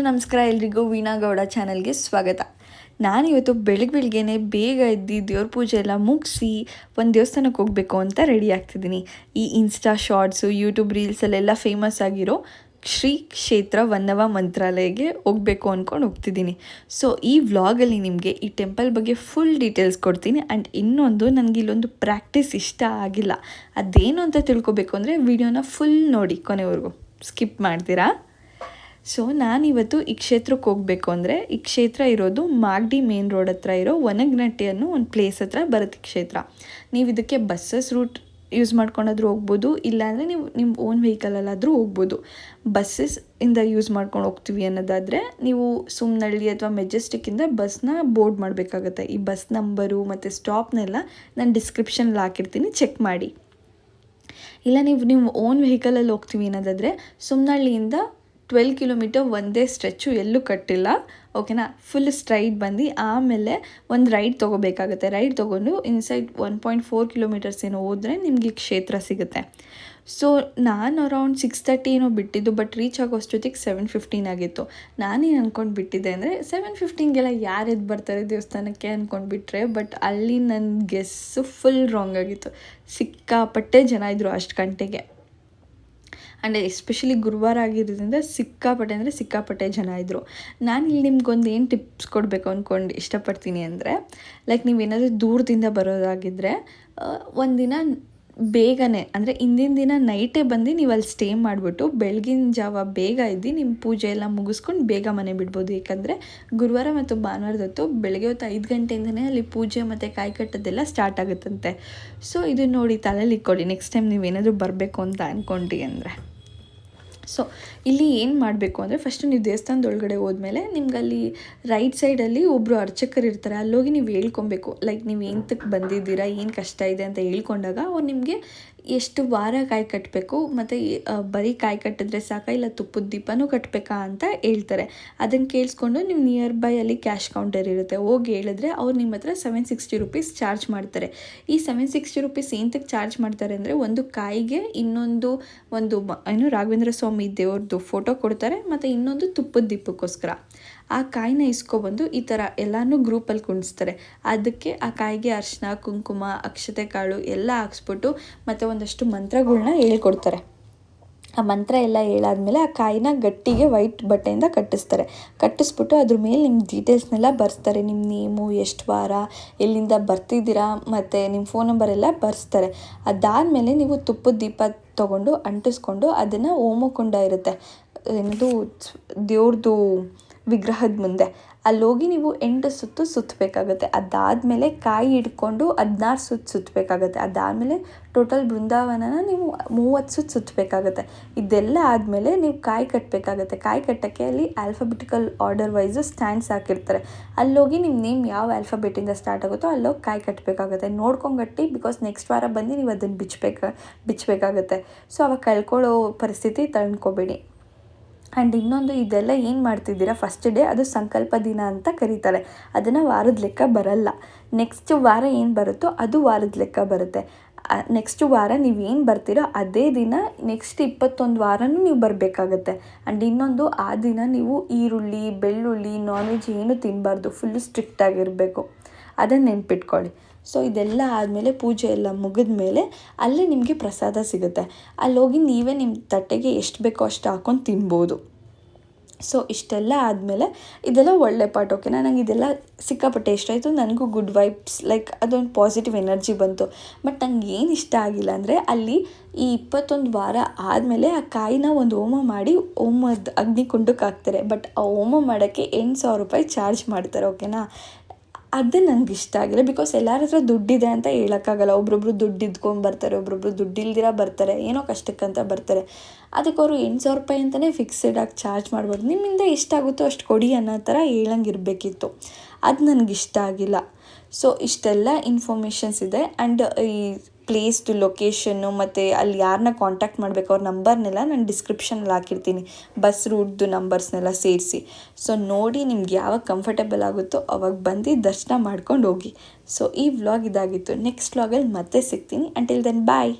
ನಮಸ್ಕಾರ ಎಲ್ರಿಗೂ ವೀಣಾ ಗೌಡ ಚಾನಲ್ಗೆ ಸ್ವಾಗತ. ನಾನಿವತ್ತು ಬೆಳಗ್ಗೆನೇ ಬೇಗ ಎದ್ದು ದೇವ್ರ ಪೂಜೆ ಎಲ್ಲ ಮುಗಿಸಿ ಒಂದು ದೇವಸ್ಥಾನಕ್ಕೆ ಹೋಗಬೇಕು ಅಂತ ರೆಡಿ ಆಗ್ತಿದ್ದೀನಿ. ಈ ಇನ್ಸ್ಟಾ ಶಾರ್ಟ್ಸು ಯೂಟ್ಯೂಬ್ ರೀಲ್ಸಲ್ಲೆಲ್ಲ ಫೇಮಸ್ ಆಗಿರೋ ಶ್ರೀ ಕ್ಷೇತ್ರ ವನ್ನವ ಮಂತ್ರಾಲಯಕ್ಕೆ ಹೋಗಬೇಕು ಅಂದ್ಕೊಂಡು ಹೋಗ್ತಿದ್ದೀನಿ. ಸೊ ಈ ವ್ಲಾಗಲ್ಲಿ ನಿಮಗೆ ಈ ಟೆಂಪಲ್ ಬಗ್ಗೆ ಫುಲ್ ಡೀಟೇಲ್ಸ್ ಕೊಡ್ತೀನಿ. ಆ್ಯಂಡ್ ಇನ್ನೊಂದು ನನಗೆ ಇಲ್ಲೊಂದು ಪ್ರಾಕ್ಟೀಸ್ ಇಷ್ಟ ಆಗಿಲ್ಲ, ಅದೇನು ಅಂತ ತಿಳ್ಕೊಬೇಕು ಅಂದರೆ ವಿಡಿಯೋನ ಫುಲ್ ನೋಡಿ ಕೊನೆವರೆಗೂ, ಸ್ಕಿಪ್ ಮಾಡ್ತೀರಾ. ಸೊ ನಾನಿವತ್ತು ಈ ಕ್ಷೇತ್ರಕ್ಕೆ ಹೋಗಬೇಕು ಅಂದರೆ ಈ ಕ್ಷೇತ್ರ ಇರೋದು ಮಾಗಡಿ ಮೇನ್ ರೋಡ್ ಹತ್ರ ಇರೋ ಒನಗನಟ್ಟಿ ಅನ್ನೋ ಒಂದು ಪ್ಲೇಸ್ ಹತ್ರ ಬರುತ್ತೆ ಕ್ಷೇತ್ರ. ನೀವು ಇದಕ್ಕೆ ಬಸ್ಸಸ್ ರೂಟ್ ಯೂಸ್ ಮಾಡ್ಕೊಂಡಾದ್ರೂ ಹೋಗ್ಬೋದು, ಇಲ್ಲಾಂದರೆ ನೀವು ನಿಮ್ಮ ಓನ್ ವೆಹಿಕಲಲ್ಲಾದರೂ ಹೋಗ್ಬೋದು. ಬಸ್ಸಸ್ ಇಂದ ಯೂಸ್ ಮಾಡ್ಕೊಂಡು ಹೋಗ್ತೀವಿ ಅನ್ನೋದಾದರೆ ನೀವು ಸುಮ್ನಹಳ್ಳಿ ಅಥವಾ ಮೆಜೆಸ್ಟಿಕ್ಕಿಂದ ಬಸ್ನ ಬೋರ್ಡ್ ಮಾಡಬೇಕಾಗತ್ತೆ. ಈ ಬಸ್ ನಂಬರು ಮತ್ತು ಸ್ಟಾಪ್ನೆಲ್ಲ ನಾನು ಡಿಸ್ಕ್ರಿಪ್ಷನಲ್ಲಿ ಹಾಕಿರ್ತೀನಿ, ಚೆಕ್ ಮಾಡಿ. ಇಲ್ಲ ನೀವು ಓನ್ ವೆಹಿಕಲಲ್ಲಿ ಹೋಗ್ತೀವಿ ಅನ್ನೋದಾದರೆ ಸುಮ್ನಹಳ್ಳಿಯಿಂದ 12 ಕಿಲೋಮೀಟರ್ ಒಂದೇ ಸ್ಟ್ರೆಚ್ಚು, ಎಲ್ಲೂ ಕಟ್ಟಿಲ್ಲ, ಓಕೆನಾ. ಫುಲ್ ಸ್ಟ್ರೈಟ್ ಬಂದು ಆಮೇಲೆ ಒಂದು ರೈಡ್ ತೊಗೋಬೇಕಾಗುತ್ತೆ. ರೈಡ್ ತೊಗೊಂಡು ಇನ್ಸೈಡ್ 1.4 ಕಿಲೋಮೀಟರ್ಸ್ ಏನೋ ಹೋದರೆ ನಿಮಗೆ ಕ್ಷೇತ್ರ ಸಿಗುತ್ತೆ. ಸೊ ನಾನು ಅರೌಂಡ್ 6:30 ಏನೋ ಬಿಟ್ಟಿದ್ದು, ಬಟ್ ರೀಚ್ ಆಗೋಷ್ಟೊತ್ತಿಗೆ 7:15 ಆಗಿತ್ತು. ನಾನೇನು ಅಂದ್ಕೊಂಡು ಬಿಟ್ಟಿದ್ದೆ ಅಂದರೆ 7:15ಗೆಲ್ಲ ಯಾರು ಎದ್ದು ಬರ್ತಾರೆ ದೇವಸ್ಥಾನಕ್ಕೆ ಅಂದ್ಕೊಂಡ್ಬಿಟ್ರೆ, ಬಟ್ ಅಲ್ಲಿ ನನ್ನ ಗೆಸ್ಸು ಫುಲ್ ರಾಂಗ್ ಆಗಿತ್ತು. ಸಿಕ್ಕಾಪಟ್ಟೆ ಜನ ಇದ್ದರು ಅಷ್ಟು ಗಂಟೆಗೆ. ಆ್ಯಂಡ್ ಎಸ್ಪೆಷಲಿ ಗುರುವಾರ ಆಗಿರೋದ್ರಿಂದ ಸಿಕ್ಕಾಪಟ್ಟೆ ಜನ ಇದ್ದರು. ನಾನು ಇಲ್ಲಿ ನಿಮ್ಗೊಂದು ಏನು ಟಿಪ್ಸ್ ಕೊಡಬೇಕು ಅಂದ್ಕೊಂಡು ಇಷ್ಟಪಡ್ತೀನಿ ಅಂದರೆ, ಲೈಕ್ ನೀವೇನಾದರೂ ದೂರದಿಂದ ಬರೋದಾಗಿದ್ದರೆ ಒಂದಿನ ಬೇಗನೆ ಅಂದರೆ ಹಿಂದಿನ ದಿನ ನೈಟೇ ಬಂದು ನೀವು ಅಲ್ಲಿ ಸ್ಟೇ ಮಾಡಿಬಿಟ್ಟು ಬೆಳಗಿನ ಜಾವ ಬೇಗ ಇದ್ದು ನಿಮ್ಮ ಪೂಜೆ ಎಲ್ಲ ಮುಗಿಸ್ಕೊಂಡು ಬೇಗ ಮನೆ ಬಿಡ್ಬೋದು. ಏಕೆಂದರೆ ಗುರುವಾರ ಮತ್ತು ಭಾನುವಾರದ ಹೊತ್ತು ಬೆಳಗ್ಗೆ ಹೊತ್ತು 5 ಗಂಟೆಯಿಂದನೇ ಅಲ್ಲಿ ಪೂಜೆ ಮತ್ತು ಕಾಯಿ ಕಟ್ಟೋದೆಲ್ಲ ಸ್ಟಾರ್ಟ್ ಆಗುತ್ತಂತೆ. ಸೊ ಇದು ನೋಡಿ ತಲೆಯಲ್ಲಿ ಇಟ್ಕೊಳ್ಳಿ, ನೆಕ್ಸ್ಟ್ ಟೈಮ್ ನೀವೇನಾದರೂ ಬರಬೇಕು ಅಂತ ಅಂದ್ಕೊಂಡ್ರಿ ಅಂದರೆ. ಸೊ ಇಲ್ಲಿ ಏನು ಮಾಡಬೇಕು ಅಂದರೆ, ಫಸ್ಟು ನೀವು ದೇವಸ್ಥಾನದೊಳಗಡೆ ಹೋದ್ಮೇಲೆ ನಿಮ್ಗಲ್ಲಿ ರೈಟ್ ಸೈಡಲ್ಲಿ ಒಬ್ಬರು ಅರ್ಚಕರು ಇರ್ತಾರೆ. ಅಲ್ಲೋಗಿ ನೀವು ಹೇಳ್ಕೊಬೇಕು, ಲೈಕ್ ನೀವು ಎಂತಕ್ಕೆ ಬಂದಿದ್ದೀರಾ, ಏನು ಕಷ್ಟ ಇದೆ ಅಂತ ಹೇಳ್ಕೊಂಡಾಗ ಅವ್ರು ನಿಮಗೆ ಎಷ್ಟು ವಾರ ಕಾಯಿ ಕಟ್ಟಬೇಕು ಮತ್ತು ಬರೀ ಕಾಯಿ ಕಟ್ಟಿದ್ರೆ ಸಾಕ ಇಲ್ಲ ತುಪ್ಪದ ದೀಪನೂ ಕಟ್ಟಬೇಕಾ ಅಂತ ಹೇಳ್ತಾರೆ. ಅದನ್ನು ಕೇಳಿಸ್ಕೊಂಡು ನೀವು ನಿಯರ್ ಬೈ ಅಲ್ಲಿ ಕ್ಯಾಶ್ ಕೌಂಟರ್ ಇರುತ್ತೆ, ಹೋಗಿ ಹೇಳಿದ್ರೆ ಅವ್ರು ನಿಮ್ಮ ಹತ್ರ 760 ರೂಪೀಸ್ ಚಾರ್ಜ್ ಮಾಡ್ತಾರೆ. ಈ 760 ರೂಪೀಸ್ ಏನಕ್ಕೆ ಚಾರ್ಜ್ ಮಾಡ್ತಾರೆ ಅಂದರೆ, ಒಂದು ಕಾಯಿಗೆ ಇನ್ನೊಂದು ಏನು ರಾಘವೇಂದ್ರ ಸ್ವಾಮಿ ದೇವ್ರದ್ದು ಫೋಟೋ ಕೊಡ್ತಾರೆ, ಮತ್ತು ಇನ್ನೊಂದು ತುಪ್ಪದ ದೀಪಕ್ಕೋಸ್ಕರ. ಆ ಕಾಯಿನ ಇಸ್ಕೊಬಂದು ಈ ಥರ ಎಲ್ಲನೂ ಗ್ರೂಪಲ್ಲಿ ಕುಣಿಸ್ತಾರೆ. ಅದಕ್ಕೆ ಆ ಕಾಯಿಗೆ ಅರಿಶಿನ, ಕುಂಕುಮ, ಅಕ್ಷತೆ ಕಾಳು ಎಲ್ಲ ಹಾಕ್ಸ್ಬಿಟ್ಟು ಮತ್ತು ಒಂದಷ್ಟು ಮಂತ್ರಗಳನ್ನ ಹೇಳ್ಕೊಡ್ತಾರೆ. ಆ ಮಂತ್ರ ಎಲ್ಲ ಹೇಳಾದ್ಮೇಲೆ ಆ ಕಾಯಿನ ಗಟ್ಟಿಗೆ ವೈಟ್ ಬಟ್ಟೆಯಿಂದ ಕಟ್ಟಿಸ್ಬಿಟ್ಟು ಅದ್ರ ಮೇಲೆ ನಿಮ್ಮ ಡೀಟೇಲ್ಸ್ನೆಲ್ಲ ಬರ್ಸ್ತಾರೆ. ನಿಮ್ಮ ನೇಮು, ಎಷ್ಟು ವಾರ, ಎಲ್ಲಿಂದ ಬರ್ತಿದ್ದೀರಾ ಮತ್ತು ನಿಮ್ಮ ಫೋನ್ ನಂಬರ್ ಎಲ್ಲ ಬರ್ಸ್ತಾರೆ. ಅದಾದಮೇಲೆ ನೀವು ತುಪ್ಪದ ದೀಪ ತೊಗೊಂಡು ಅಂಟಿಸ್ಕೊಂಡು ಅದನ್ನು ಹೋಮಕುಂಡ ಇರುತ್ತೆ, ಏನದು ದೇವ್ರದ್ದು ವಿಗ್ರಹದ ಮುಂದೆ ಅಲ್ಲೋಗಿ ನೀವು 8 ಸುತ್ತು ಸುತ್ತಬೇಕಾಗತ್ತೆ. ಅದಾದಮೇಲೆ ಕಾಯಿ ಹಿಡ್ಕೊಂಡು 16 ಸುತ್ತು ಸುತ್ತಬೇಕಾಗತ್ತೆ. ಅದಾದಮೇಲೆ ಟೋಟಲ್ ಬೃಂದಾವನನ ನೀವು 30 ಸುತ್ತು ಸುತ್ತಬೇಕಾಗತ್ತೆ. ಇದೆಲ್ಲ ಆದಮೇಲೆ ನೀವು ಕಾಯಿ ಕಟ್ಟಬೇಕಾಗತ್ತೆ. ಕಾಯಿ ಕಟ್ಟೋಕ್ಕೆ ಅಲ್ಲಿ ಆಲ್ಫಾಬೆಟಿಕಲ್ ಆರ್ಡರ್ ವೈಸು ಸ್ಟ್ಯಾಂಡ್ಸ್ ಹಾಕಿರ್ತಾರೆ. ಅಲ್ಲೋಗಿ ನಿಮ್ಮ ನೇಮ್ ಯಾವ ಆಲ್ಫಾಬೆಟಿಂದ ಸ್ಟಾರ್ಟ್ ಆಗುತ್ತೋ ಅಲ್ಲೋಗಿ ಕಾಯಿ ಕಟ್ಟಬೇಕಾಗತ್ತೆ. ನೋಡ್ಕೊಂಡು ಕಟ್ಟಿ, ಬಿಕಾಸ್ ನೆಕ್ಸ್ಟ್ ವಾರ ಬಂದು ನೀವು ಅದನ್ನು ಬಿಚ್ಚಬೇಕಾಗತ್ತೆ. ಸೊ ಅವಾಗ ಕಳ್ಕೊಳ್ಳೋ ಪರಿಸ್ಥಿತಿ ತಂದ್ಕೋಬೇಡಿ. ಆ್ಯಂಡ್ ಇನ್ನೊಂದು, ಇದೆಲ್ಲ ಏನು ಮಾಡ್ತಿದ್ದೀರಾ ಫಸ್ಟ್ ಡೇ, ಅದು ಸಂಕಲ್ಪ ದಿನ ಅಂತ ಕರೀತಾರೆ. ಅದನ್ನು ವಾರದ ಲೆಕ್ಕ ಬರಲ್ಲ. ನೆಕ್ಸ್ಟ್ ವಾರ ಏನು ಬರುತ್ತೋ ಅದು ವಾರದ ಲೆಕ್ಕ ಬರುತ್ತೆ. ನೆಕ್ಸ್ಟ್ ವಾರ ನೀವೇನು ಬರ್ತೀರೋ ಅದೇ ದಿನ ನೆಕ್ಸ್ಟ್ 21 ವಾರನೂ ನೀವು ಬರಬೇಕಾಗತ್ತೆ. ಆ್ಯಂಡ್ ಇನ್ನೊಂದು, ಆ ದಿನ ನೀವು ಈರುಳ್ಳಿ, ಬೆಳ್ಳುಳ್ಳಿ, ನಾನ್ ವೆಜ್ ಏನು ತಿನ್ನಬಾರ್ದು, ಫುಲ್ಲು ಸ್ಟ್ರಿಕ್ಟಾಗಿರಬೇಕು. ಅದನ್ನು ನೆನ್ಪಿಟ್ಕೊಳ್ಳಿ. ಸೊ ಇದೆಲ್ಲ ಆದಮೇಲೆ ಪೂಜೆ ಎಲ್ಲ ಮುಗಿದ ಮೇಲೆ ಅಲ್ಲೇ ನಿಮಗೆ ಪ್ರಸಾದ ಸಿಗುತ್ತೆ. ಅಲ್ಲೋಗಿ ನೀವೇ ನಿಮ್ಮ ತಟ್ಟೆಗೆ ಎಷ್ಟು ಬೇಕೋ ಅಷ್ಟು ಹಾಕ್ಕೊಂಡು ತಿನ್ಬೋದು. ಸೊ ಇಷ್ಟೆಲ್ಲ ಆದಮೇಲೆ ಇದೆಲ್ಲ ಒಳ್ಳೆ ಪಾರ್ಟ್, ಓಕೆನಾ. ನನಗೆ ಇದೆಲ್ಲ ಸಿಕ್ಕಾಪಟ್ಟೆ ಇಷ್ಟ ಆಯಿತು. ನನಗೂ ಗುಡ್ ವೈಬ್ಸ್, ಲೈಕ್ ಅದೊಂದು ಪಾಸಿಟಿವ್ ಎನರ್ಜಿ ಬಂತು. ಬಟ್ ನಂಗೆ ಏನು ಇಷ್ಟ ಆಗಿಲ್ಲ ಅಂದರೆ, ಅಲ್ಲಿ ಈ 21 ವಾರ ಆದಮೇಲೆ ಆ ಕಾಯಿನ ಒಂದು ಹೋಮ ಮಾಡಿ ಹೋಮದ ಅಗ್ನಿಕುಂಡಕ್ಕೆ ಹಾಕ್ತಾರೆ. ಬಟ್ ಆ ಹೋಮ ಮಾಡೋಕ್ಕೆ 8,000 ರೂಪಾಯಿ ಚಾರ್ಜ್ ಮಾಡ್ತಾರೆ, ಓಕೆನಾ. ಅದು ನನಗೆ ಇಷ್ಟ ಆಗಿಲ್ಲ. ಬಿಕಾಸ್ ಎಲ್ಲರ ಹತ್ರ ದುಡ್ಡಿದೆ ಅಂತ ಹೇಳೋಕ್ಕಾಗಲ್ಲ. ಒಬ್ರೊಬ್ರು ದುಡ್ಡು ಇದ್ಕೊಂಡು ಬರ್ತಾರೆ, ಒಬ್ರೊಬ್ರು ದುಡ್ಡಿಲ್ದಿರ ಬರ್ತಾರೆ, ಏನೋ ಕಷ್ಟಕ್ಕಂತ ಬರ್ತಾರೆ. ಅದಕ್ಕೆ ಅವರು 8,000 ರೂಪಾಯಿ ಅಂತಲೇ ಫಿಕ್ಸೆಡಾಗಿ ಚಾರ್ಜ್ ಮಾಡ್ಬಾರ್ದು. ನಿಮ್ಮಿಂದ ಎಷ್ಟಾಗುತ್ತೋ ಅಷ್ಟು ಕೊಡಿ ಅನ್ನೋ ಥರ ಹೇಳಂಗಿರಬೇಕಿತ್ತು. ಅದು ನನಗಿಷ್ಟ ಆಗಿಲ್ಲ. ಸೊ ಇಷ್ಟೆಲ್ಲ ಇನ್ಫಾರ್ಮೇಷನ್ಸ್ ಇದೆ. ಆ್ಯಂಡ್ ಈ ಪ್ಲೇಸ್ದು ಲೊಕೇಶನ್ನು ಮತ್ತು ಅಲ್ಲಿ ಯಾರನ್ನ ಕಾಂಟ್ಯಾಕ್ಟ್ ಮಾಡಬೇಕು ಅವ್ರ ನಂಬರ್ನೆಲ್ಲ ನಾನು ಡಿಸ್ಕ್ರಿಪ್ಷನಲ್ಲಿ ಹಾಕಿರ್ತೀನಿ, ಬಸ್ ರೂಟ್ದು ನಂಬರ್ಸ್ನೆಲ್ಲ ಸೇರಿಸಿ. ಸೊ ನೋಡಿ ನಿಮ್ಗೆ ಯಾವಾಗ ಕಂಫರ್ಟೇಬಲ್ ಆಗುತ್ತೋ ಅವಾಗ ಬಂದು ದರ್ಶನ ಮಾಡ್ಕೊಂಡು ಹೋಗಿ. ಸೊ ಈ ವ್ಲಾಗ್ ಇದಾಗಿತ್ತು. ನೆಕ್ಸ್ಟ್ ವ್ಲಾಗಲ್ಲಿ ಮತ್ತೆ ಸಿಗ್ತೀನಿ. ಅಂಟಿಲ್ ದೆನ್ ಬಾಯ್.